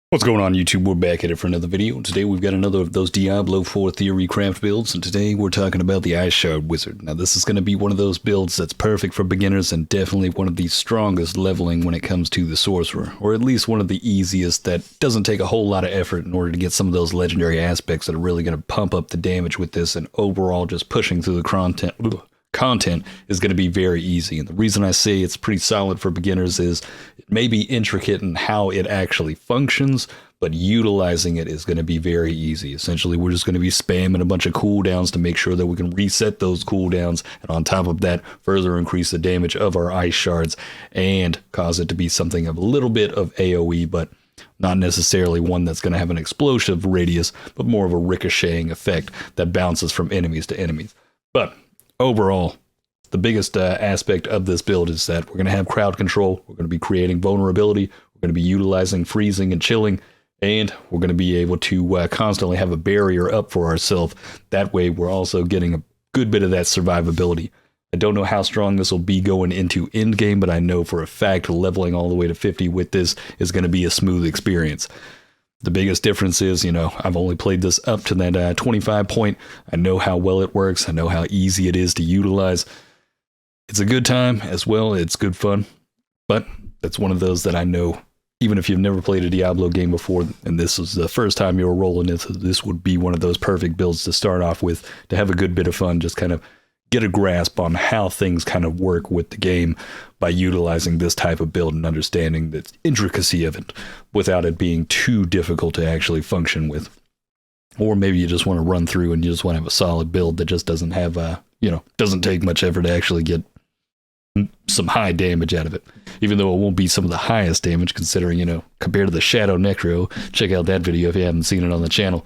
What's going on, YouTube? We're back at it for another video. Today we've got another of those Diablo 4 theory craft builds, and today we're talking about the Ice Shard Wizard. Now this is going to be one of those builds that's perfect for beginners and definitely one of the strongest leveling when it comes to the Sorcerer, or at least one of the easiest that doesn't take a whole lot of effort in order to get some of those legendary aspects that are really going to pump up the damage with this, and overall just pushing through the content is going to be very easy. And the reason I say it's pretty solid for beginners is it may be intricate in how it actually functions, but utilizing it is going to be very easy. Essentially, we're just going to be spamming a bunch of cooldowns to make sure that we can reset those cooldowns, and on top of that, further increase the damage of our ice shards and cause it to be something of a little bit of AoE, but not necessarily one that's going to have an explosive radius, but more of a ricocheting effect that bounces from enemies to enemies. But overall, the biggest aspect of this build is that we're going to have crowd control, we're going to be creating vulnerability, we're going to be utilizing freezing and chilling, and we're going to be able to constantly have a barrier up for ourselves. That way we're also getting a good bit of that survivability. I don't know how strong this will be going into Endgame, but I know for a fact leveling all the way to 50 with this is going to be a smooth experience. The biggest difference is, I've only played this up to that 25 point. I know how well it works. I know how easy it is to utilize. It's a good time as well. It's good fun. But that's one of those that I know, even if you've never played a Diablo game before, and this is the first time you're rolling it, this would be one of those perfect builds to start off with, to have a good bit of fun, just kind of get a grasp on how things kind of work with the game by utilizing this type of build and understanding the intricacy of it without it being too difficult to actually function with. Or maybe you just want to run through and you just want to have a solid build that just doesn't have, doesn't take much effort to actually get some high damage out of it. Even though it won't be some of the highest damage considering, compared to the Shadow Necro. Check out that video if you haven't seen it on the channel.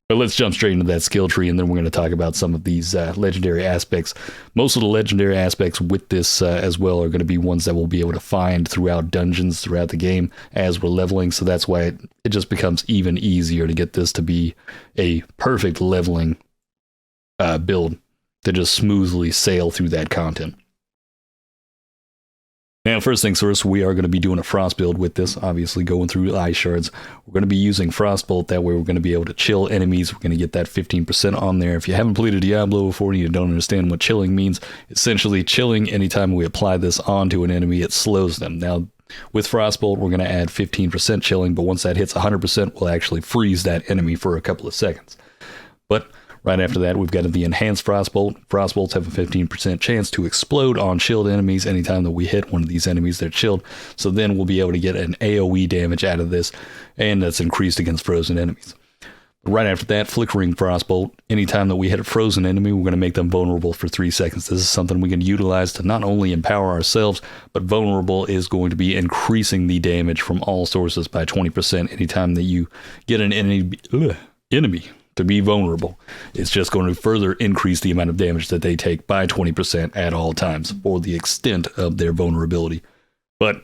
But let's jump straight into that skill tree, and then we're going to talk about some of these legendary aspects. Most of the legendary aspects with this as well are going to be ones that we'll be able to find throughout dungeons throughout the game as we're leveling, so that's why it just becomes even easier to get this to be a perfect leveling build to just smoothly sail through that content. Now, first things first, we are going to be doing a frost build with this, obviously going through ice shards. We're going to be using frostbolt, that way we're going to be able to chill enemies. We're going to get that 15% on there. If you haven't played a Diablo before and you don't understand what chilling means, essentially chilling, anytime we apply this onto an enemy, it slows them. Now, with frostbolt, we're going to add 15% chilling, but once that hits 100%, we'll actually freeze that enemy for a couple of seconds. But right after that, we've got the enhanced frostbolt. Frostbolts have a 15% chance to explode on chilled enemies anytime that we hit one of these enemies that are chilled. So then we'll be able to get an AoE damage out of this, and that's increased against frozen enemies. Right after that, flickering frostbolt. Anytime that we hit a frozen enemy, we're going to make them vulnerable for 3 seconds. This is something we can utilize to not only empower ourselves, but vulnerable is going to be increasing the damage from all sources by 20% anytime that you get an enemy to be vulnerable. It's just going to further increase the amount of damage that they take by 20% at all times for the extent of their vulnerability. But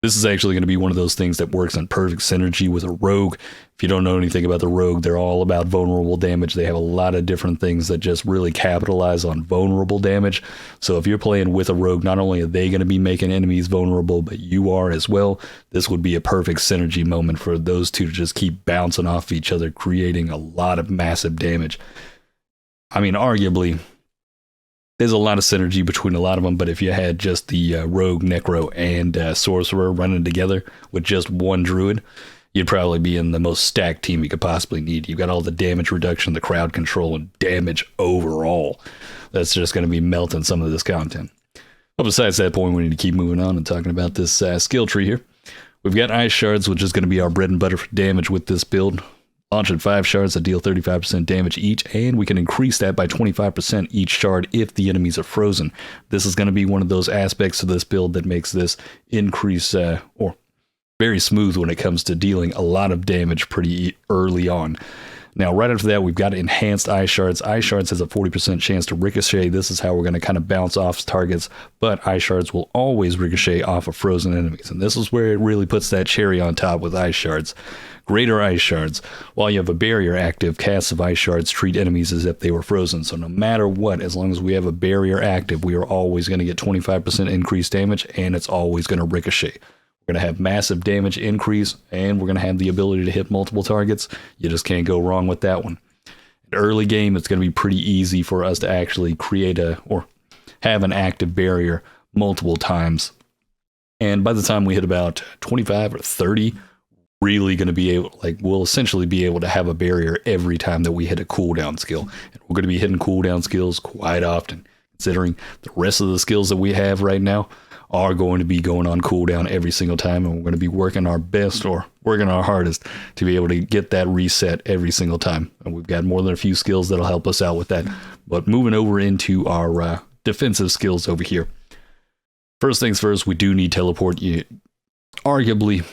this is actually going to be one of those things that works in perfect synergy with a rogue. If you don't know anything about the rogue, they're all about vulnerable damage. They have a lot of different things that just really capitalize on vulnerable damage. So if you're playing with a rogue, not only are they going to be making enemies vulnerable, but you are as well. This would be a perfect synergy moment for those two to just keep bouncing off each other, creating a lot of massive damage. I mean, arguably, there's a lot of synergy between a lot of them, but if you had just the Rogue, Necro, and Sorcerer running together with just one Druid, you'd probably be in the most stacked team you could possibly need. You've got all the damage reduction, the crowd control, and damage overall. That's just going to be melting some of this content. But besides that point, we need to keep moving on and talking about this skill tree here. We've got Ice Shards, which is going to be our bread and butter for damage with this build. Launching 5 shards that deal 35% damage each, and we can increase that by 25% each shard if the enemies are frozen. This is going to be one of those aspects of this build that makes this increase or very smooth when it comes to dealing a lot of damage pretty early on. Now, right after that, we've got enhanced ice shards. Ice shards has a 40% chance to ricochet. This is how we're going to kind of bounce off targets, but ice shards will always ricochet off of frozen enemies, and this is where it really puts that cherry on top with ice shards. Greater ice shards. While you have a barrier active, casts of ice shards treat enemies as if they were frozen. So no matter what, as long as we have a barrier active, we are always going to get 25% increased damage, and it's always going to ricochet. We're going to have massive damage increase, and we're going to have the ability to hit multiple targets. You just can't go wrong with that one. In early game, it's going to be pretty easy for us to actually create or have an active barrier multiple times. And by the time we hit about 25 or 30, really going to be able, we'll essentially be able to have a barrier every time that we hit a cooldown skill. And we're going to be hitting cooldown skills quite often, considering the rest of the skills that we have right now are going to be going on cooldown every single time. And we're going to be working our best or working our hardest to be able to get that reset every single time. And we've got more than a few skills that'll help us out with that. But moving over into our defensive skills over here. First things first, we do need teleport. Arguably,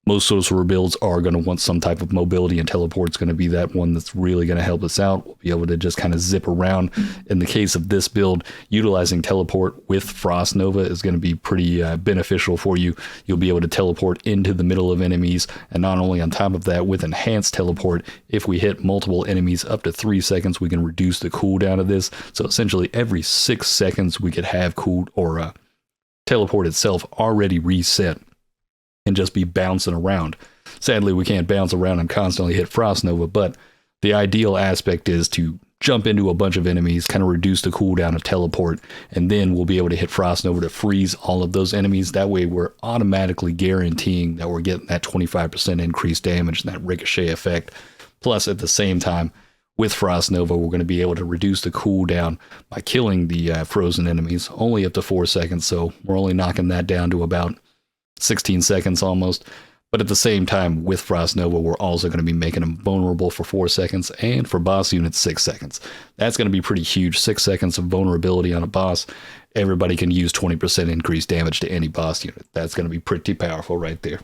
most Sorcerer builds are going to want some type of mobility, and teleport's going to be that one that's really going to help us out. We'll be able to just kind of zip around. In the case of this build, utilizing teleport with Frost Nova is going to be pretty beneficial for you. You'll be able to teleport into the middle of enemies, and not only on top of that, with enhanced teleport, if we hit multiple enemies up to 3 seconds, we can reduce the cooldown of this. So essentially, every 6 seconds, we could have teleport itself already reset and just be bouncing around. Sadly, we can't bounce around and constantly hit Frost Nova, but the ideal aspect is to jump into a bunch of enemies, kind of reduce the cooldown of teleport, and then we'll be able to hit Frost Nova to freeze all of those enemies. That way, we're automatically guaranteeing that we're getting that 25% increased damage and that ricochet effect. Plus, at the same time, with Frost Nova, we're going to be able to reduce the cooldown by killing the frozen enemies, only up to 4 seconds, so we're only knocking that down to about 16 seconds almost. But at the same time, with Frost Nova, we're also going to be making them vulnerable for 4 seconds, and for boss units, 6 seconds. That's going to be pretty huge. 6 seconds of vulnerability on a boss. Everybody can use 20% increased damage to any boss unit. That's going to be pretty powerful right there.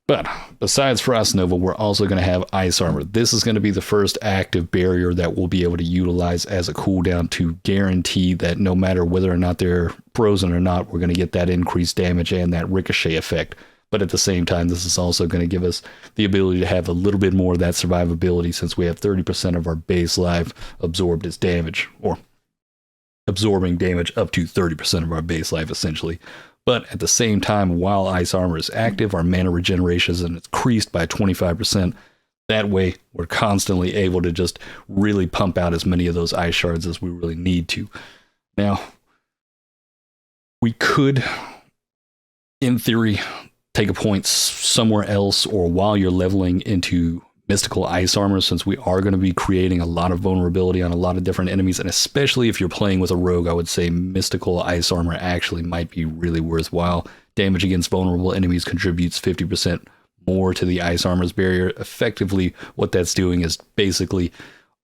But besides Frost Nova, we're also going to have Ice Armor. This is going to be the first active barrier that we'll be able to utilize as a cooldown to guarantee that no matter whether or not they're frozen or not, we're going to get that increased damage and that ricochet effect. But at the same time, this is also going to give us the ability to have a little bit more of that survivability, since we have 30% of our base life absorbed as damage, or absorbing damage up to 30% of our base life, essentially. But at the same time, while Ice Armor is active, our mana regeneration is increased by 25%. That way, we're constantly able to just really pump out as many of those Ice Shards as we really need to. Now, we could, in theory, take a point somewhere else, or while you're leveling into Mystical Ice Armor, since we are going to be creating a lot of vulnerability on a lot of different enemies, and especially if you're playing with a rogue, I would say Mystical Ice Armor actually might be really worthwhile. Damage against vulnerable enemies contributes 50% more to the Ice Armor's barrier. Effectively, what that's doing is basically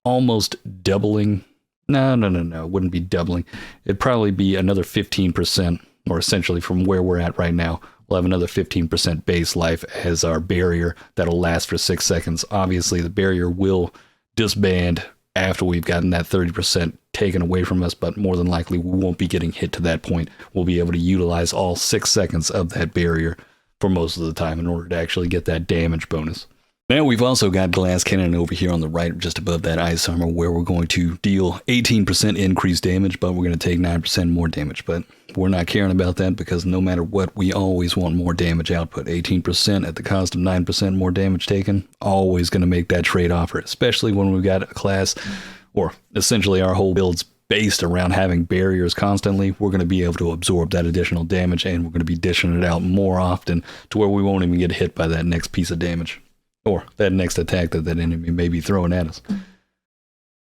almost doubling. No, it wouldn't be doubling. It'd probably be another 15%, or essentially from where we're at right now. We'll have another 15% base life as our barrier that'll last for 6 seconds. Obviously, the barrier will disband after we've gotten that 30% taken away from us, but more than likely we won't be getting hit to that point. We'll be able to utilize all 6 seconds of that barrier for most of the time in order to actually get that damage bonus. Now we've also got Glass Cannon over here on the right, just above that Ice Armor, where we're going to deal 18% increased damage, but we're going to take 9% more damage. But we're not caring about that, because no matter what, we always want more damage output. 18% at the cost of 9% more damage taken, always going to make that trade-off, especially when we've got a class, or essentially our whole build's based around having barriers constantly. We're going to be able to absorb that additional damage, and we're going to be dishing it out more often to where we won't even get hit by that next piece of damage, or that next attack that enemy may be throwing at us.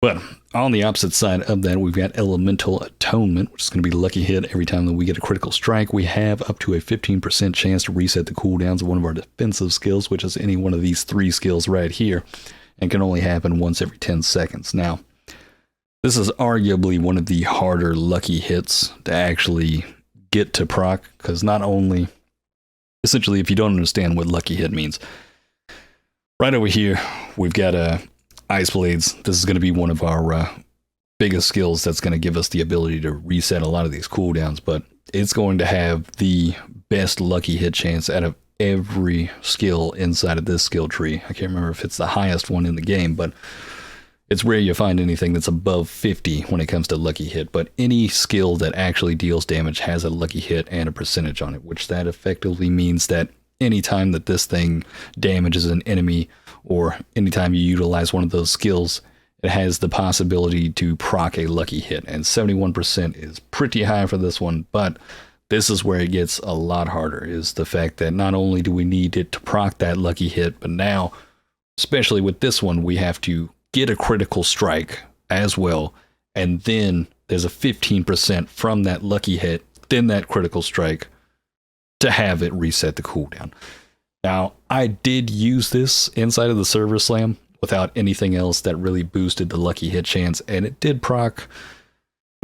But on the opposite side of that, we've got Elemental Atonement, which is going to be lucky hit. Every time that we get a critical strike, we have up to a 15% chance to reset the cooldowns of one of our defensive skills, which is any one of these 3 skills right here, and can only happen once every 10 seconds. Now, this is arguably one of the harder lucky hits to actually get to proc, because not only, essentially, if you don't understand what lucky hit means, right over here, we've got Ice Blades. This is going to be one of our biggest skills that's going to give us the ability to reset a lot of these cooldowns, but it's going to have the best lucky hit chance out of every skill inside of this skill tree. I can't remember if it's the highest one in the game, but It's rare you find anything that's above 50 when it comes to lucky hit, but any skill that actually deals damage has a lucky hit and a percentage on it, which that effectively means that anytime that this thing damages an enemy, or anytime you utilize one of those skills, it has the possibility to proc a lucky hit, and 71% is pretty high for this one, but this is where it gets a lot harder, is the fact that not only do we need it to proc that lucky hit, but now, especially with this one, we have to get a critical strike as well, and then there's a 15% from that lucky hit, then that critical strike, to have it reset the cooldown. Now, I did use this inside of the Server Slam without anything else that really boosted the lucky hit chance, and it did proc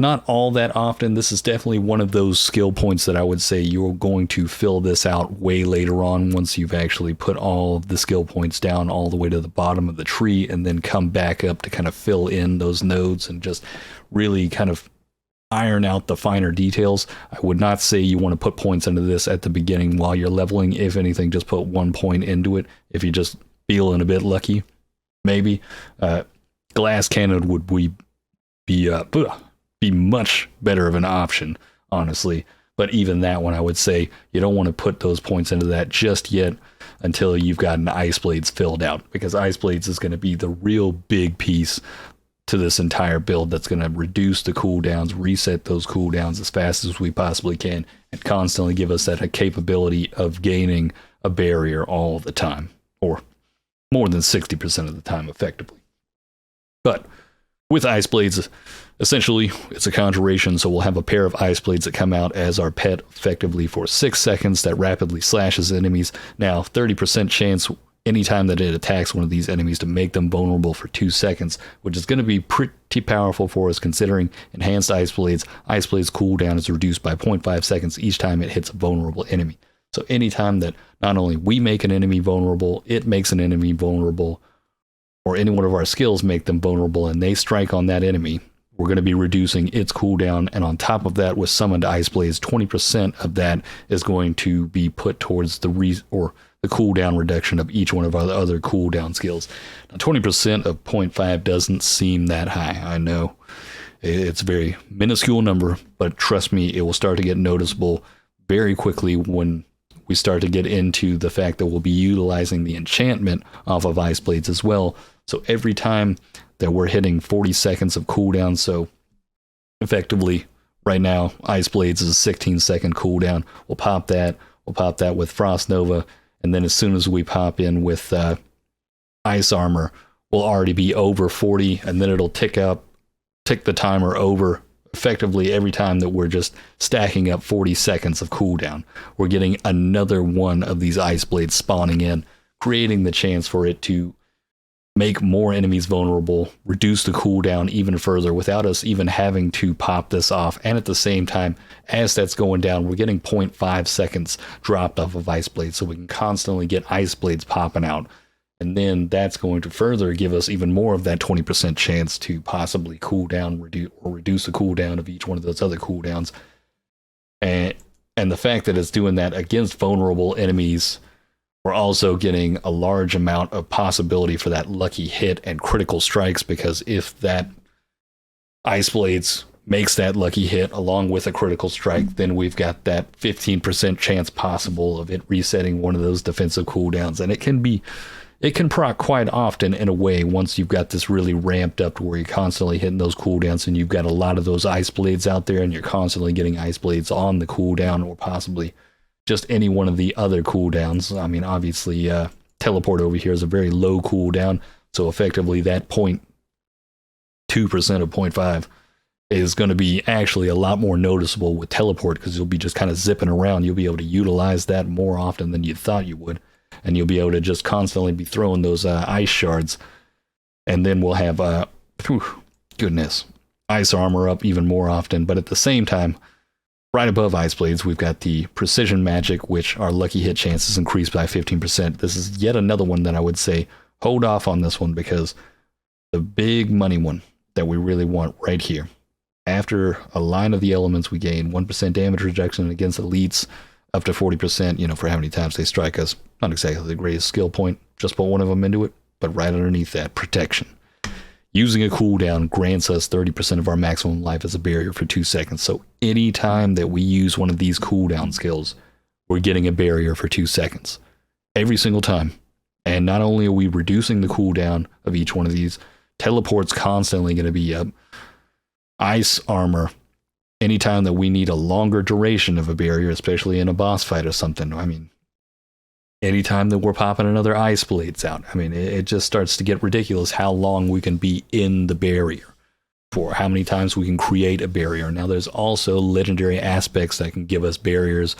not all that often. This is definitely one of those skill points that I would say you're going to fill this out way later on, once you've actually put all of the skill points down all the way to the bottom of the tree, and then come back up to kind of fill in those nodes and just really kind of iron out the finer details. I would not say you want to put points into this at the beginning while you're leveling. If anything, just put 1 point into it if you're just feeling a bit lucky. Maybe glass cannon would be much better of an option, honestly. But even that one, I would say you don't want to put those points into that just yet until you've gotten Ice Blades filled out, because Ice Blades is going to be the real big piece to this entire build that's going to reduce the cooldowns, reset those cooldowns as fast as we possibly can, and constantly give us that capability of gaining a barrier all the time, or more than 60% of the time effectively. But with Ice Blades, essentially it's a Conjuration, so we'll have a pair of Ice Blades that come out as our pet effectively for 6 seconds that rapidly slashes enemies. Now, 30% chance anytime that it attacks one of these enemies to make them vulnerable for 2 seconds, which is going to be pretty powerful for us considering enhanced Ice Blades. Ice Blades cooldown is reduced by 0.5 seconds each time it hits a vulnerable enemy. So anytime that not only we make an enemy vulnerable, it makes an enemy vulnerable, or any one of our skills make them vulnerable and they strike on that enemy, we're going to be reducing its cooldown. And on top of that, with summoned Ice Blades, 20% of that is going to be put towards the cooldown reduction of each one of our other cooldown skills. Now, 20% of 0.5 doesn't seem that high. I know it's a very minuscule number, but trust me, it will start to get noticeable very quickly when we start to get into the fact that we'll be utilizing the enchantment off of Ice Blades as well. So every time that we're hitting 40 seconds of cooldown, so effectively right now Ice Blades is a 16-second cooldown. We'll pop that with Frost Nova, and then as soon as we pop in with Ice Armor, we'll already be over 40, and then it'll tick the timer over. Effectively, every time that we're just stacking up 40 seconds of cooldown, we're getting another one of these Ice Blades spawning in, creating the chance for it to make more enemies vulnerable, reduce the cooldown even further without us even having to pop this off. And at the same time, as that's going down, we're getting 0.5 seconds dropped off of Ice Blades, so we can constantly get Ice Blades popping out. And then that's going to further give us even more of that 20% chance to possibly cool down, reduce the cooldown of each one of those other cooldowns. And the fact that it's doing that against vulnerable enemies, we're also getting a large amount of possibility for that lucky hit and critical strikes, because if that Ice Blades makes that lucky hit along with a critical strike, then we've got that 15% chance possible of it resetting one of those defensive cooldowns. And it can proc quite often in a way once you've got this really ramped up to where you're constantly hitting those cooldowns and you've got a lot of those Ice Blades out there and you're constantly getting Ice Blades on the cooldown, or possibly just any one of the other cooldowns. I mean, obviously, Teleport over here is a very low cooldown, so effectively that 0.2% of 0.5 is going to be actually a lot more noticeable with Teleport, because you'll be just kind of zipping around. You'll be able to utilize that more often than you thought you would. And you'll be able to just constantly be throwing those ice shards. And then we'll have, Ice Armor up even more often. But at the same time, right above Ice Blades, we've got the Precision Magic, which our lucky hit chances increased by 15%. This is yet another one that I would say hold off on this one, because the big money one that we really want right here. After a line of the elements, we gain 1% damage reduction against elites, up to 40%, for how many times they strike us. Not exactly the greatest skill point, just put one of them into it, but right underneath that, protection. Using a cooldown grants us 30% of our maximum life as a barrier for 2 seconds. So anytime that we use one of these cooldown skills, we're getting a barrier for 2 seconds. Every single time. And not only are we reducing the cooldown of each one of these, teleport's constantly going to be up. Ice armor, anytime that we need a longer duration of a barrier, especially in a boss fight or something. I mean, anytime that we're popping another ice blades out, I mean, it just starts to get ridiculous how long we can be in the barrier for, how many times we can create a barrier. Now, there's also legendary aspects that can give us barriers,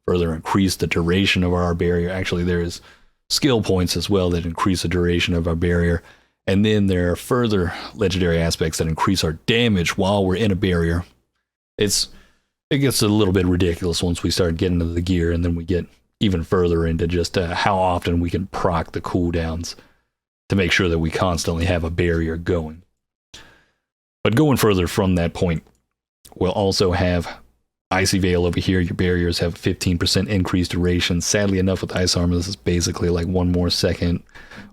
further increase the duration of our barrier. Actually, there's skill points as well that increase the duration of our barrier. And then there are further legendary aspects that increase our damage while we're in a barrier. It gets a little bit ridiculous once we start getting into the gear, and then we get even further into just how often we can proc the cooldowns to make sure that we constantly have a barrier going. But going further from that point, we'll also have Icy Veil over here. Your barriers have 15% increased duration. Sadly enough, with Ice Armor, this is basically like 1 more second.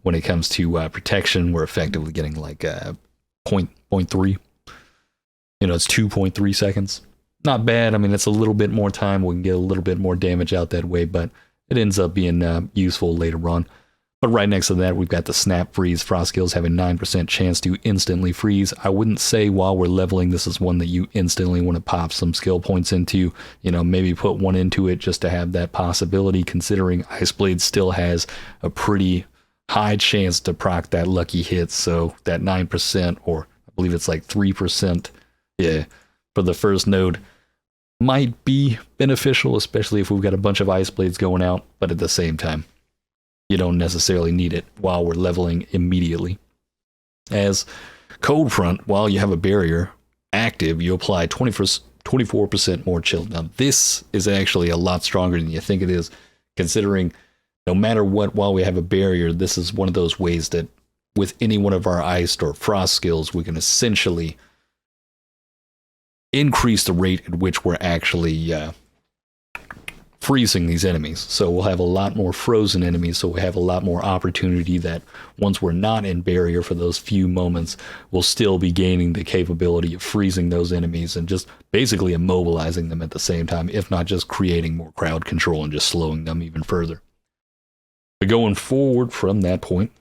When it comes to protection, we're effectively getting like 0.3. It's 2.3 seconds. Not bad. I mean, it's a little bit more time. We can get a little bit more damage out that way, but it ends up being useful later on. But right next to that, we've got the Snap Freeze. Frost skills have a 9% chance to instantly freeze. I wouldn't say while we're leveling, this is one that you instantly want to pop some skill points into. Maybe put one into it just to have that possibility, considering Ice Blade still has a pretty high chance to proc that lucky hit. So that 9%, or I believe it's like 3%, for the first node might be beneficial, especially if we've got a bunch of Ice Blades going out, but at the same time, you don't necessarily need it while we're leveling immediately. As Cold Front, while you have a barrier active, you apply 24% more chill. Now, this is actually a lot stronger than you think it is, considering no matter what, while we have a barrier, this is one of those ways that with any one of our Ice or Frost skills, we can essentially increase the rate at which we're actually freezing these enemies. So we'll have a lot more frozen enemies, so we have a lot more opportunity that once we're not in barrier for those few moments, we'll still be gaining the capability of freezing those enemies and just basically immobilizing them at the same time, if not just creating more crowd control and just slowing them even further. But going forward from that point,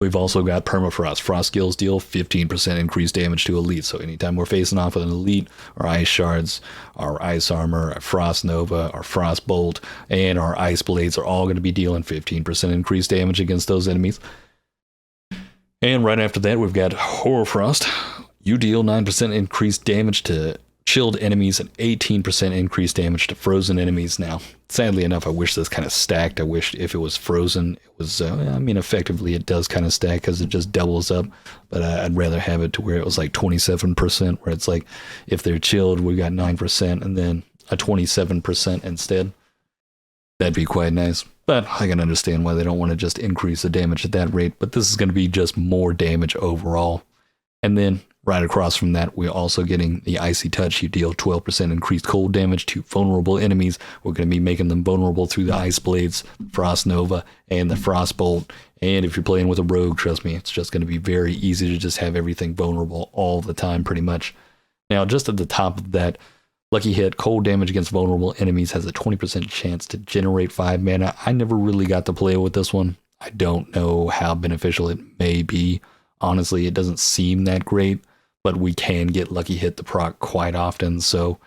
we've also got Permafrost. Frost skills deal 15% increased damage to elite. So anytime we're facing off with an elite, our Ice Shards, our Ice Armor, our Frost Nova, our Frost Bolt, and our Ice Blades are all going to be dealing 15% increased damage against those enemies. And right after that, we've got Hoarfrost. You deal 9% increased damage to chilled enemies and 18% increased damage to frozen enemies. Now, sadly enough, I wish this kind of stacked. I wish if it was frozen, it was, effectively it does kind of stack because it just doubles up, but I'd rather have it to where it was like 27%, where it's like, if they're chilled, we got 9% and then a 27% instead. That'd be quite nice, but I can understand why they don't want to just increase the damage at that rate, but this is going to be just more damage overall. And then right across from that, we're also getting the Icy Touch. You deal 12% increased cold damage to vulnerable enemies. We're going to be making them vulnerable through the Ice Blades, Frost Nova, and the Frost Bolt. And if you're playing with a rogue, trust me, it's just going to be very easy to just have everything vulnerable all the time, pretty much. Now, just at the top of that, Lucky Hit, cold damage against vulnerable enemies has a 20% chance to generate 5 mana. I never really got to play with this one. I don't know how beneficial it may be. Honestly, it doesn't seem that great, but we can get Lucky Hit to proc quite often, so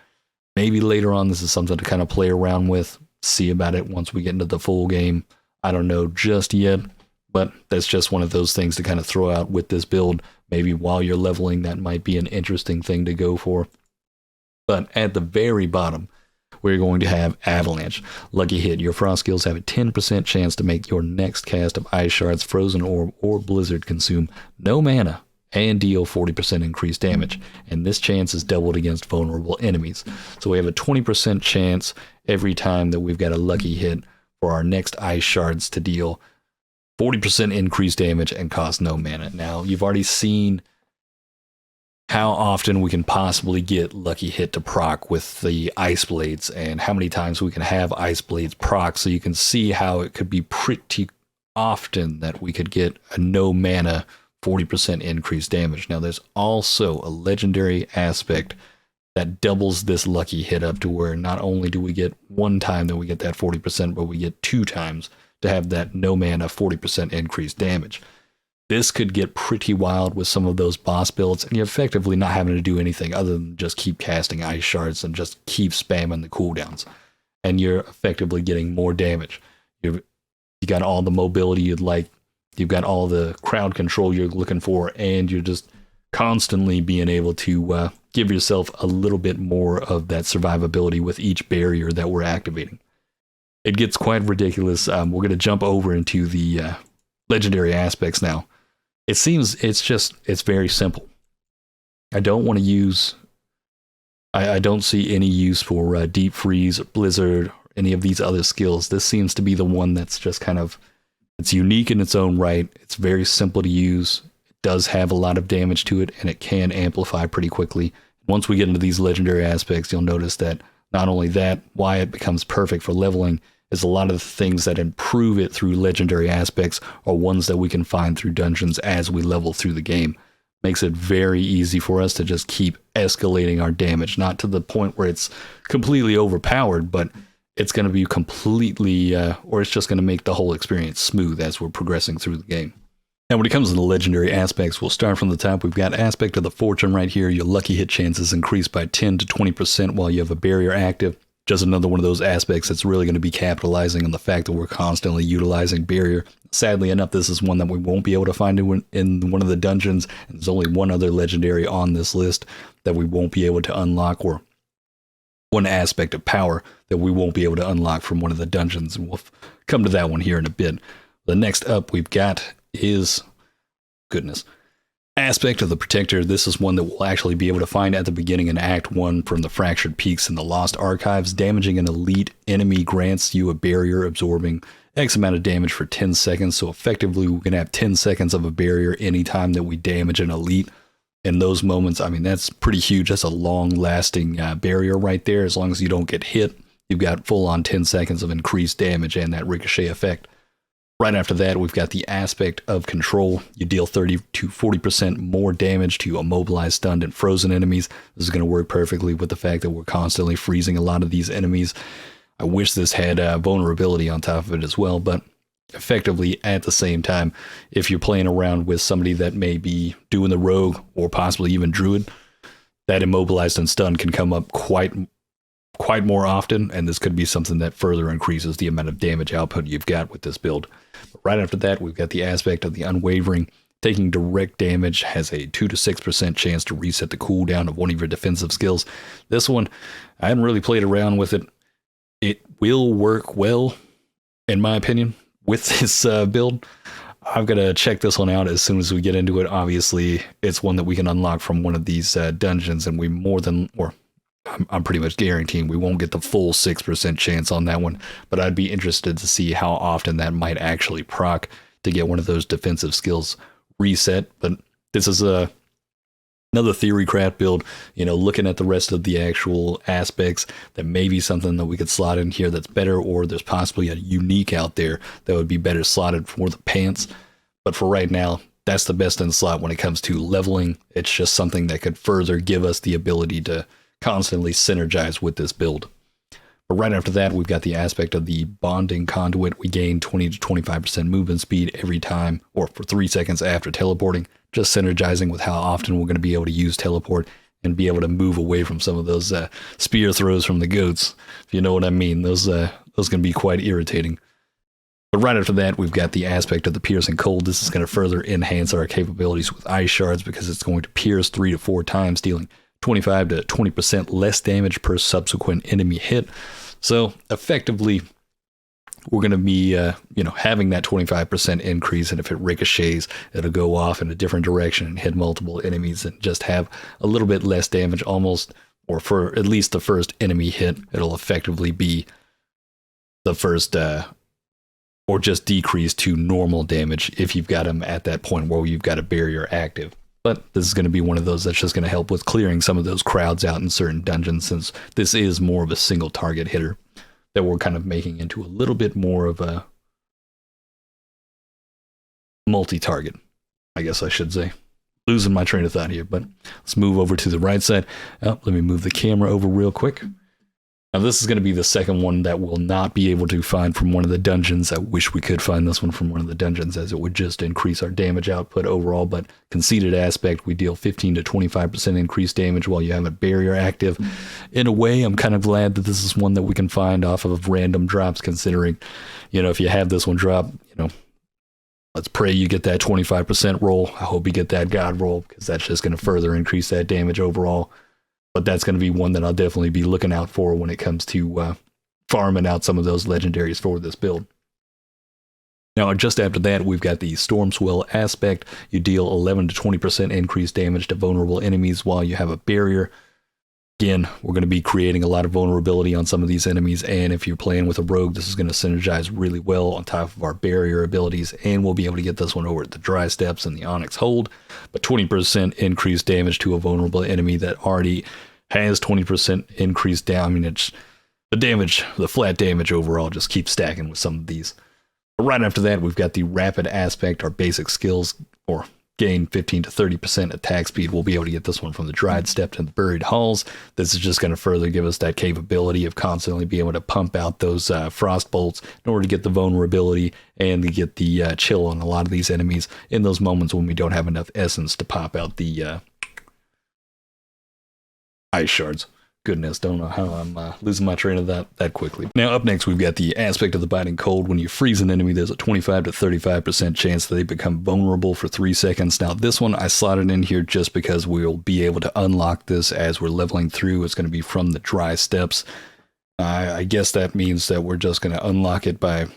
maybe later on this is something to kind of play around with, see about it once we get into the full game. I don't know just yet, but that's just one of those things to kind of throw out with this build. Maybe while you're leveling, that might be an interesting thing to go for. But at the very bottom, we're going to have Avalanche. Lucky Hit. Your Frost skills have a 10% chance to make your next cast of Ice Shards, Frozen Orb, or Blizzard consume no mana and deal 40% increased damage. And this chance is doubled against vulnerable enemies. So we have a 20% chance every time that we've got a Lucky Hit for our next Ice Shards to deal 40% increased damage and cost no mana. Now, you've already seen how often we can possibly get Lucky Hit to proc with the Ice Blades and how many times we can have Ice Blades proc, so you can see how it could be pretty often that we could get a no mana 40% increased damage. Now there's also a legendary aspect that doubles this lucky hit up to where not only do we get one time that we get that 40%, but we get 2 times to have that no mana 40% increased damage. This could get pretty wild with some of those boss builds, and you're effectively not having to do anything other than just keep casting ice shards and just keep spamming the cooldowns. And you're effectively getting more damage. You got all the mobility you'd like, you've got all the crowd control you're looking for, and you're just constantly being able to give yourself a little bit more of that survivability with each barrier that we're activating. It gets quite ridiculous. We're going to jump over into the legendary aspects now. It seems it's very simple. I don't want to use, I don't see any use for Deep Freeze, or Blizzard, or any of these other skills. This seems to be the one that's just kind of, it's unique in its own right. It's very simple to use. It does have a lot of damage to it, and it can amplify pretty quickly. Once we get into these legendary aspects, you'll notice that not only that, why it becomes perfect for leveling is a lot of the things that improve it through legendary aspects are ones that we can find through dungeons as we level through the game. Makes it very easy for us to just keep escalating our damage, not to the point where it's completely overpowered, but it's going to be completely, or it's just going to make the whole experience smooth as we're progressing through the game. Now, when it comes to the legendary aspects, we'll start from the top. We've got Aspect of the Fortune right here. Your lucky hit chances increase by 10 to 20% while you have a barrier active. Just another one of those aspects that's really going to be capitalizing on the fact that we're constantly utilizing barrier. Sadly enough, this is one that we won't be able to find in one of the dungeons. And there's only one other legendary on this list that we won't be able to unlock, or one aspect of power that we won't be able to unlock from one of the dungeons. And we'll come to that one here in a bit. The next up we've got is, Aspect of the Protector. This is one that we'll actually be able to find at the beginning in Act 1 from the Fractured Peaks and the Lost Archives. Damaging an elite enemy grants you a barrier absorbing X amount of damage for 10 seconds. So effectively, we can have 10 seconds of a barrier anytime that we damage an elite. In those moments, I mean, that's pretty huge. That's a long-lasting barrier right there. As long as you don't get hit, you've got full-on 10 seconds of increased damage and that ricochet effect. Right after that, we've got the Aspect of Control. You deal 30 to 40% more damage to immobilized, stunned, and frozen enemies. This is going to work perfectly with the fact that we're constantly freezing a lot of these enemies. I wish this had vulnerability on top of it as well, but effectively at the same time, if you're playing around with somebody that may be doing the rogue or possibly even druid, that immobilized and stunned can come up quite more often, and this could be something that further increases the amount of damage output you've got with this build. But right after that, we've got the Aspect of the Unwavering. Taking direct damage has a 2 to 6% chance to reset the cooldown of one of your defensive skills. This one, I haven't really played around with it. It will work well, in my opinion, with this build. I've got to check this one out as soon as we get into it. Obviously, it's one that we can unlock from one of these dungeons, and I'm pretty much guaranteeing we won't get the full 6% chance on that one, but I'd be interested to see how often that might actually proc to get one of those defensive skills reset. But this is another theory craft build, looking at the rest of the actual aspects, that may be something that we could slot in here that's better, or there's possibly a unique out there that would be better slotted for the pants. But for right now, that's the best in slot when it comes to leveling. It's just something that could further give us the ability to constantly synergize with this build. But right after that, we've got the Aspect of the Bonding Conduit. We gain 20 to 25% movement speed every time, or for 3 seconds after teleporting, just synergizing with how often we're going to be able to use teleport and be able to move away from some of those spear throws from the goats, if you know what I mean. Those can be quite irritating. But right after that, we've got the Aspect of the Piercing Cold. This is going to further enhance our capabilities with ice shards, because it's going to pierce 3 to 4 times, dealing 25 to 20% less damage per subsequent enemy hit. So effectively, we're going to be, having that 25% increase, and if it ricochets, it'll go off in a different direction and hit multiple enemies and just have a little bit less damage almost, or for at least the first enemy hit, it'll effectively be the first, or just decrease to normal damage if you've got them at that point where you've got a barrier active. But this is going to be one of those that's just going to help with clearing some of those crowds out in certain dungeons, since this is more of a single target hitter that we're kind of making into a little bit more of a multi-target. I guess I should say. Losing my train of thought here, but let's move over to the right side. Oh, let me move the camera over real quick. Now, this is going to be the second one that we'll not be able to find from one of the dungeons. I wish we could find this one from one of the dungeons, as it would just increase our damage output overall. But Conceited Aspect, we deal 15 to 25% increased damage while you have a barrier active. In a way, I'm kind of glad that this is one that we can find off of random drops, considering, if you have this one drop, let's pray you get that 25% roll. I hope you get that God roll, because that's just going to further increase that damage overall. But that's going to be one that I'll definitely be looking out for when it comes to farming out some of those legendaries for this build. Now, just after that, we've got the Stormswell Aspect. You deal 11 to 20% increased damage to vulnerable enemies while you have a barrier. Again, we're going to be creating a lot of vulnerability on some of these enemies, and if you're playing with a rogue, this is going to synergize really well on top of our barrier abilities, and we'll be able to get this one over at the Dry Steps and the Onyx Hold. But 20% increased damage to a vulnerable enemy that already has 20% increased down. I mean, it's the flat damage overall just keeps stacking with some of these. But right after that, we've got the Rapid Aspect, our basic skills, or gain 15 to 30% attack speed. We'll be able to get this one from the Dried Steps and the Buried Halls. This is just going to further give us that capability of constantly being able to pump out those frost bolts in order to get the vulnerability and to get the chill on a lot of these enemies in those moments when we don't have enough essence to pop out the ice shards. Goodness, don't know how I'm losing my train of that quickly. Now, up next, we've got the Aspect of the Biting Cold. When you freeze an enemy, there's a 25 to 35% chance that they become vulnerable for 3 seconds. Now, this one I slotted in here just because we'll be able to unlock this as we're leveling through. It's going to be from the Dry Steps. I guess that means that we're just going to unlock it by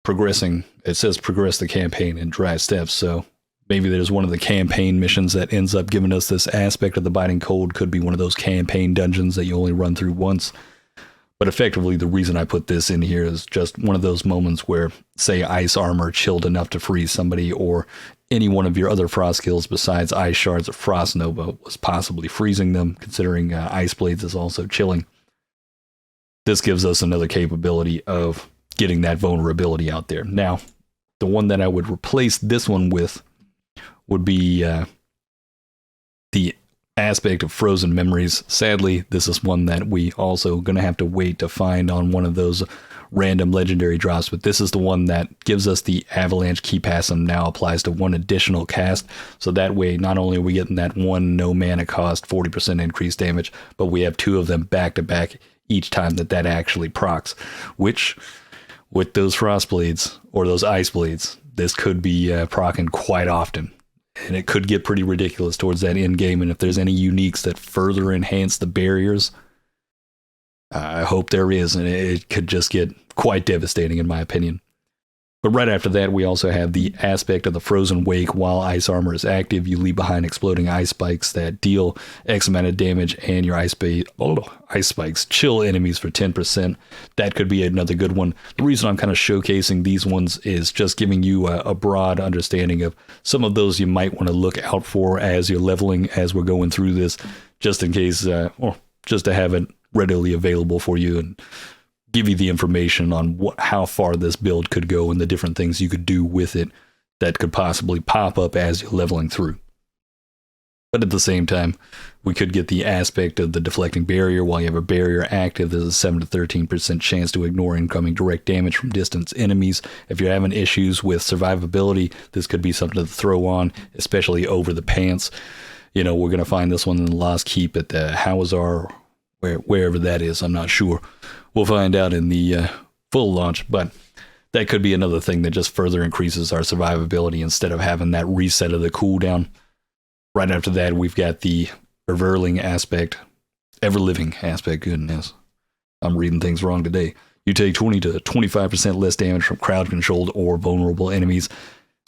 progressing. It says progress the campaign in Dry Steps, so maybe there's one of the campaign missions that ends up giving us this Aspect of the Biting Cold. Could be one of those campaign dungeons that you only run through once. But effectively, the reason I put this in here is just one of those moments where, say, Ice Armor chilled enough to freeze somebody, or any one of your other frost skills besides Ice Shards or Frost Nova was possibly freezing them, considering Ice Blades is also chilling. This gives us another capability of getting that vulnerability out there. Now, the one that I would replace this one with would be the Aspect of Frozen Memories. Sadly, this is one that we also going to have to wait to find on one of those random legendary drops, but this is the one that gives us the Avalanche Key Pass and now applies to one additional cast. So that way, not only are we getting that one no mana cost 40% increased damage, but we have 2 of them back to back each time that actually procs, which with those Frost Blades or those Ice Blades, this could be proccing quite often. And it could get pretty ridiculous towards that end game. And if there's any uniques that further enhance the barriers, I hope there is. And it could just get quite devastating, in my opinion. But right after that, we also have the Aspect of the Frozen Wake. While Ice Armor is active, you leave behind exploding ice spikes that deal X amount of damage, and your ice spikes chill enemies for 10%. That could be another good one. The reason I'm kind of showcasing these ones is just giving you a broad understanding of some of those you might want to look out for as you're leveling, as we're going through this, just in case, or just to have it readily available for you and give you the information on how far this build could go and the different things you could do with it that could possibly pop up as you're leveling through. But at the same time, we could get the Aspect of the Deflecting Barrier. While you have a barrier active, there's a 7 to 13% chance to ignore incoming direct damage from distant enemies. If you're having issues with survivability, this could be something to throw on, especially over the pants. We're going to find this one in the Lost Keep at the Hawazar, wherever that is. I'm not sure. We'll find out in the full launch, but that could be another thing that just further increases our survivability instead of having that reset of the cooldown. Right after that, we've got the Everliving Aspect. Goodness, I'm reading things wrong today. You take 20 to 25% less damage from crowd-controlled or vulnerable enemies,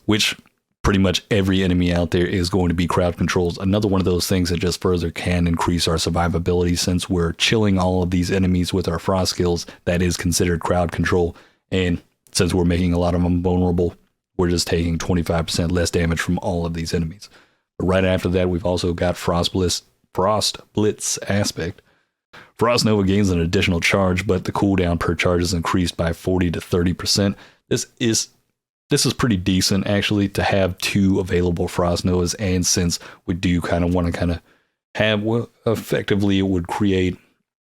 which pretty much every enemy out there is going to be crowd controlled. Another one of those things that just further can increase our survivability, since we're chilling all of these enemies with our frost skills. That is considered crowd control, and since we're making a lot of them vulnerable, we're just taking 25% less damage from all of these enemies. But right after that, we've also got Frost Blitz Aspect. Frost Nova gains an additional charge, but the cooldown per charge is increased by 40 to 30%. This is this is pretty decent actually to have 2 available Frost Novas, and since we do kind of want to kind of have, well, effectively it would create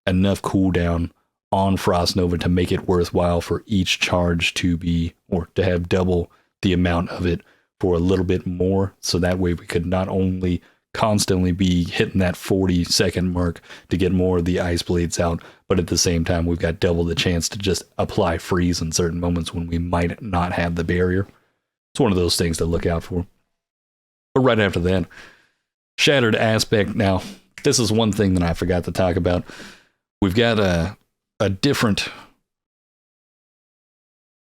enough cooldown on Frost Nova to make it worthwhile for each charge to be, or to have double the amount of it for a little bit more, so that way we could not only constantly be hitting that 40-second mark to get more of the ice blades out, but at the same time we've got double the chance to just apply freeze in certain moments when we might not have the barrier. It's one of those things to look out for. But right after that, Shattered Aspect. Now, this is one thing that I forgot to talk about. We've got a different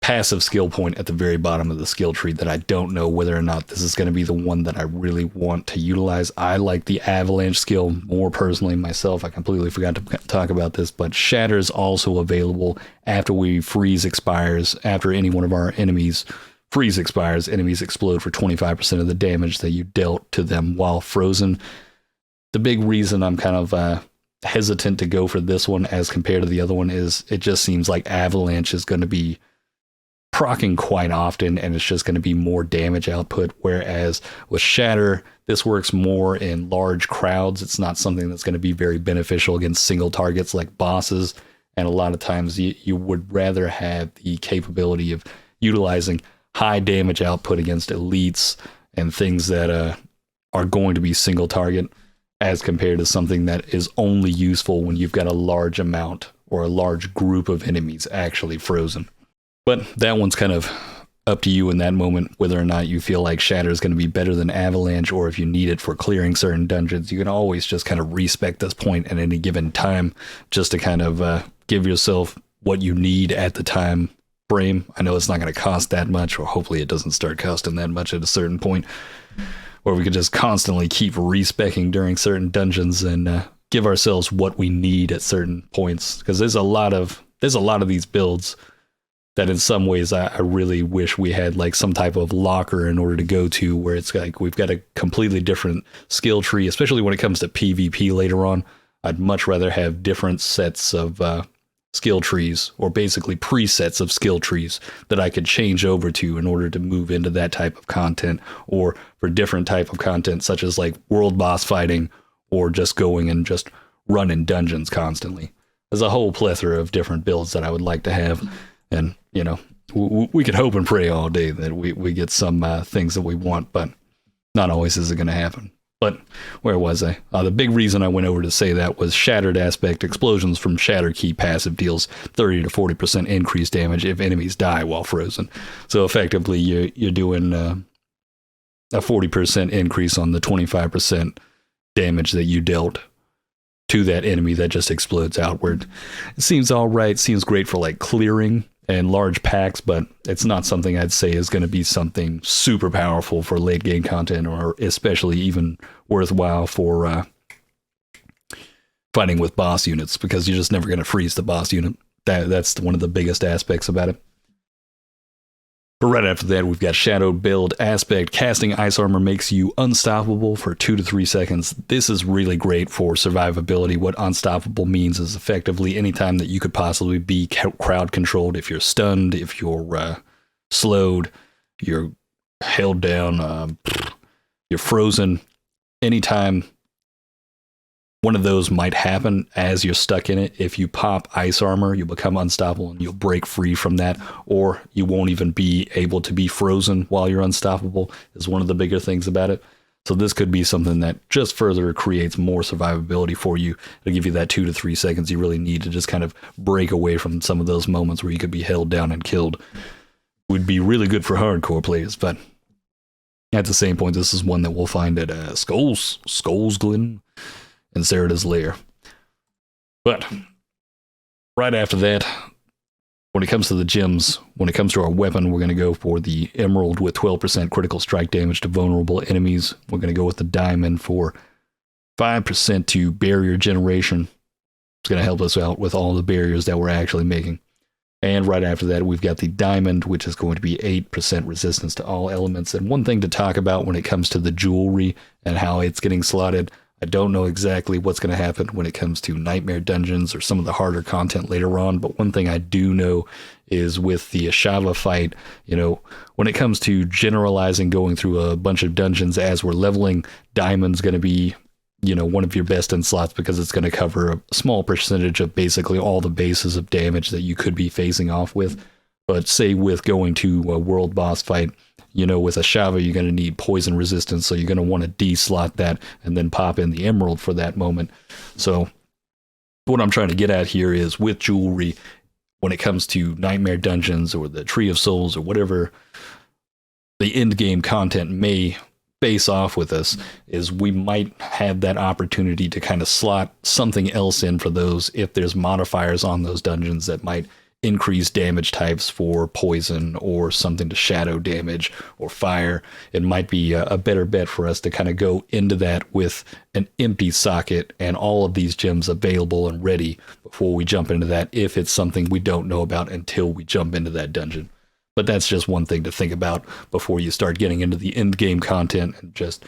passive skill point at the very bottom of the skill tree that I don't know whether or not this is going to be the one that I really want to utilize. I like the Avalanche skill more personally myself. I completely forgot to talk about this, but Shatter is also available after we freeze expires. After any one of our enemies freeze expires, enemies explode for 25% of the damage that you dealt to them while frozen. The big reason I'm kind of hesitant to go for this one as compared to the other one is it just seems like Avalanche is going to be proccing quite often, and it's just going to be more damage output, whereas with Shatter, this works more in large crowds. It's not something that's going to be very beneficial against single targets like bosses, and a lot of times you would rather have the capability of utilizing high damage output against elites and things that are going to be single target, as compared to something that is only useful when you've got a large amount or a large group of enemies actually frozen. But that one's kind of up to you in that moment, whether or not you feel like Shatter is going to be better than Avalanche, or if you need it for clearing certain dungeons. You can always just kind of respec this point at any given time, just to kind of give yourself what you need at the time frame. I know it's not going to cost that much, or hopefully it doesn't start costing that much at a certain point, where we could just constantly keep respecing during certain dungeons and give ourselves what we need at certain points. Because there's a lot of these builds that in some ways I really wish we had like some type of locker in order to go to, where it's like we've got a completely different skill tree, especially when it comes to PvP later on. I'd much rather have different sets of skill trees, or basically presets of skill trees that I could change over to in order to move into that type of content, or for different type of content such as like world boss fighting, or just going and just running dungeons constantly. There's a whole plethora of different builds that I would like to have. And, you know, we could hope and pray all day that we get some things that we want, but not always is it going to happen. But where was I? The big reason I went over to say that was Shattered Aspect. Explosions from Shatter Key passive deals 30 to 40% increased damage if enemies die while frozen. So effectively, you're doing a 40% increase on the 25% damage that you dealt to that enemy that just explodes outward. It seems all right. Seems great for like clearing and large packs, but it's not something I'd say is going to be something super powerful for late game content, or especially even worthwhile for fighting with boss units, because you're just never going to freeze the boss unit. That's one of the biggest aspects about it. But right after that, we've got Shadowed Build Aspect. Casting Ice Armor makes you unstoppable for 2 to 3 seconds. This is really great for survivability. What unstoppable means is effectively anytime that you could possibly be crowd controlled. If you're stunned, if you're slowed, you're held down, you're frozen, anytime one of those might happen as you're stuck in it. If you pop Ice Armor, you become unstoppable and you'll break free from that, or you won't even be able to be frozen while you're unstoppable, is one of the bigger things about it. So this could be something that just further creates more survivability for you. It'll give you that 2 to 3 seconds you really need to just kind of break away from some of those moments where you could be held down and killed. Would be really good for hardcore players, but at the same point, this is one that we'll find at Skull's Glen and Serra's Lair. But right after that, when it comes to the gems, when it comes to our weapon, we're going to go for the Emerald with 12% critical strike damage to vulnerable enemies. We're going to go with the Diamond for 5% to barrier generation. It's going to help us out with all the barriers that we're actually making. And right after that, we've got the Diamond, which is going to be 8% resistance to all elements. And one thing to talk about when it comes to the jewelry and how it's getting slotted, I don't know exactly what's going to happen when it comes to Nightmare Dungeons or some of the harder content later on, but one thing I do know is with the Ashava fight, you know, when it comes to generalizing going through a bunch of dungeons as we're leveling, Diamond's going to be, you know, one of your best in slots because it's going to cover a small percentage of basically all the bases of damage that you could be facing off with. But say with going to a world boss fight, you know, with Ashava, you're going to need poison resistance, so you're going to want to de-slot that and then pop in the emerald for that moment. So what I'm trying to get at here is with jewelry, when it comes to Nightmare Dungeons or the Tree of Souls or whatever the end game content may base off with us, is we might have that opportunity to kind of slot something else in for those if there's modifiers on those dungeons that might increase damage types for poison or something to shadow damage or fire. It might be a better bet for us to kind of go into that with an empty socket and all of these gems available and ready before we jump into that, if it's something we don't know about until we jump into that dungeon. But that's just one thing to think about before you start getting into the end game content, and just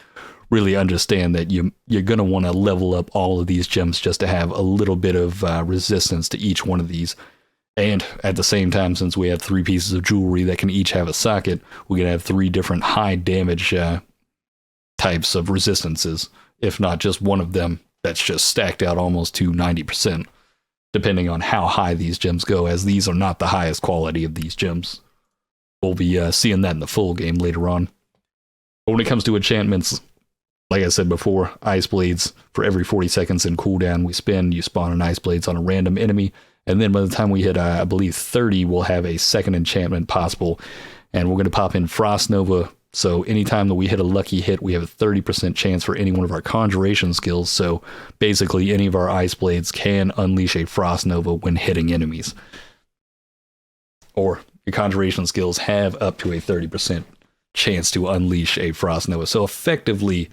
really understand that you're going to want to level up all of these gems just to have a little bit of resistance to each one of these. And at the same time, since we have 3 pieces of jewelry that can each have a socket, we're going to have 3 different high damage types of resistances, if not just one of them that's just stacked out almost to 90%, depending on how high these gems go, as these are not the highest quality of these gems. We'll be seeing that in the full game later on. But when it comes to enchantments, like I said before, Ice Blades, for every 40 seconds in cooldown we spend, you spawn an Ice Blades on a random enemy. And then by the time we hit, I believe, 30, we'll have a second enchantment possible. And we're going to pop in Frost Nova. So anytime that we hit a lucky hit, we have a 30% chance for any one of our Conjuration skills. So basically, any of our Ice Blades can unleash a Frost Nova when hitting enemies. Or your Conjuration skills have up to a 30% chance to unleash a Frost Nova. So effectively,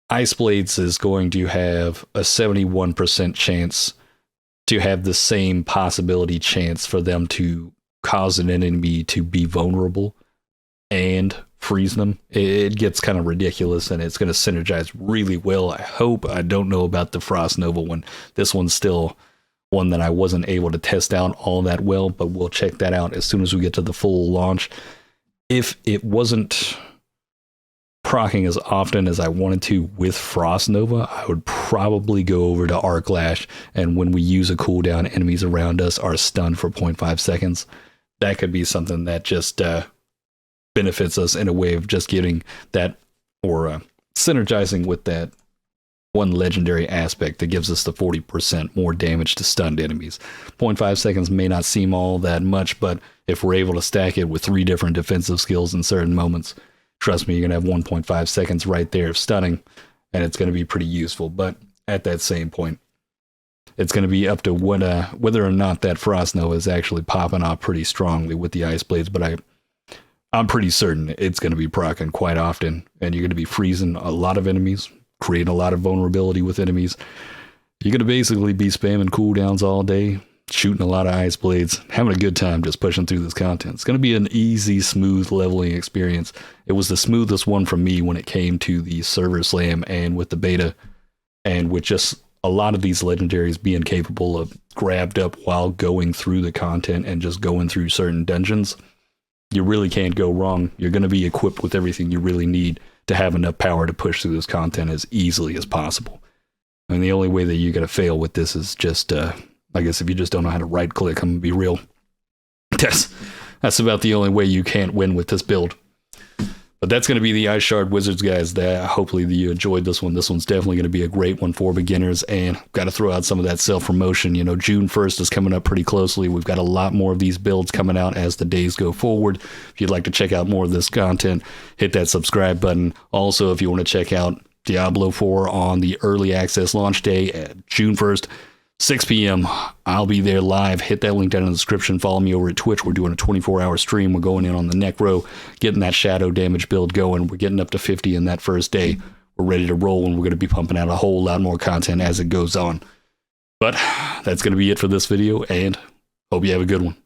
Ice Blades is going to have a 71% chance to have the same possibility chance for them to cause an enemy to be vulnerable and freeze them. It gets kind of ridiculous, and it's going to synergize really well. I hope. I don't know about the Frost Nova one. This one's still one that I wasn't able to test out all that well, but we'll check that out as soon as we get to the full launch. If it wasn't proccing as often as I wanted to with Frost Nova, I would probably go over to Arc Lash, and when we use a cooldown, enemies around us are stunned for 0.5 seconds. That could be something that just benefits us in a way of just getting that, or synergizing with that one legendary aspect that gives us the 40% more damage to stunned enemies. 0.5 seconds may not seem all that much, but if we're able to stack it with 3 different defensive skills in certain moments, trust me, you're going to have 1.5 seconds right there of stunning, and it's going to be pretty useful. But at that same point, it's going to be up to whether or not that Frost Nova is actually popping off pretty strongly with the Ice Blades, but I'm pretty certain it's going to be proccing quite often, and you're going to be freezing a lot of enemies, creating a lot of vulnerability with enemies. You're going to basically be spamming cooldowns all day, shooting a lot of Ice Blades, having a good time just pushing through this content. It's going to be an easy, smooth leveling experience. It was the smoothest one for me when it came to the server slam and with the beta, and with just a lot of these legendaries being capable of grabbed up while going through the content and just going through certain dungeons. You really can't go wrong. You're going to be equipped with everything you really need to have enough power to push through this content as easily as possible. And the only way that you're going to fail with this is just I guess if you just don't know how to right click, I'm gonna be real. That's about the only way you can't win with this build. But that's going to be the Ice Shard Wizards, guys. Hopefully you enjoyed this one. This one's definitely going to be a great one for beginners, and got to throw out some of that self-promotion. You know, June 1st is coming up pretty closely. We've got a lot more of these builds coming out as the days go forward. If you'd like to check out more of this content, hit that subscribe button. Also, if you want to check out Diablo 4 on the early access launch day at June 1st, 6 p.m. I'll be there live. Hit that link down in the description. Follow me over at Twitch. We're doing a 24-hour stream. We're going in on the neck row, getting that shadow damage build going. We're getting up to 50 in that first day. We're ready to roll, and we're going to be pumping out a whole lot more content as it goes on. But that's going to be it for this video, and hope you have a good one.